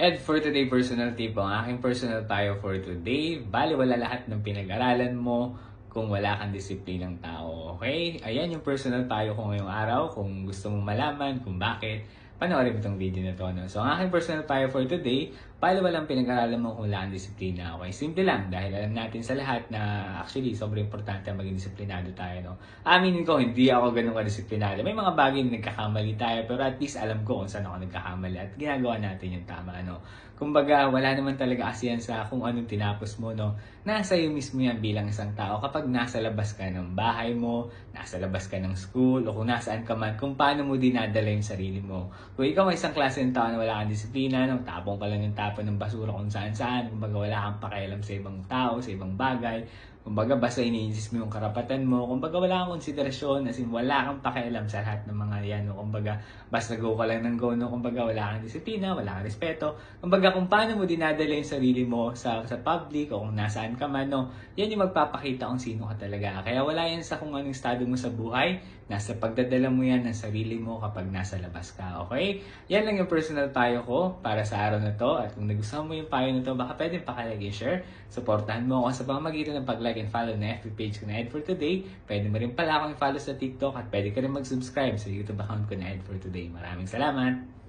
And for today personal tip, ang aking personal tayo for today, bali wala lahat ng pinag-aralan mo kung wala kang disiplinang tao. Okay? Ayan yung personal tayo ko ngayong araw. Kung gusto mong malaman kung bakit, panoorin mo itong video na to. No? So ang aking personal tayo for today, bali walang pinag-aralan mo kung wala kang disiplina. Okay? Simple lang dahil alam natin sa lahat na actually sobrang importante ang maging disiplinado tayo. No? Aminin ko, hindi ako ganun ka-disiplinado. May mga bagay na nagkakamali tayo pero at least alam ko kung saan ako nagkakamali at ginagawa natin yung tama. No? Kumbaga, wala naman talaga kasi yan sa kung anong tinapos mo, no? Nasa iyo mismo yan bilang isang tao. Kapag nasa labas ka ng bahay mo, nasa labas ka ng school, o kung nasaan ka man, kung paano mo dinadala yung sarili mo. Kung ikaw ay isang klase ng tao na wala kang disiplina, no? Tapong ka lang yung tapon ng basura kung saan-saan, kumbaga wala kang pakialam sa ibang tao, sa ibang bagay, kumbaga basta iniinsist mo yung karapatan mo, kumbaga wala kang konsiderasyon, as in wala kang pakialam sa lahat ng mga yan, no? Kumbaga basta go ka lang ng go, no? Kumbaga wala kang disiplina, wala kang respeto, kumbaga kung paano mo dinadala yung sarili mo sa public o kung nasaan ka man, no? Yan yung magpapakita kung sino ka talaga. Kaya wala yan sa kung anong estado mo sa buhay, nasa pagdadala mo yan ng sarili mo kapag nasa labas ka, okay? Yan lang yung personal payo ko para sa araw na to, at kung nagustuhan mo yung payo na to, baka pwedeng pakilagay share, supportahan mo ako sa pamamagitan ng pag-like and follow na FB page ko na Ed for Today. Pwede mo rin pala akong i-follow sa TikTok at pwede ka rin mag-subscribe sa YouTube account ko na Ed for Today. Maraming salamat!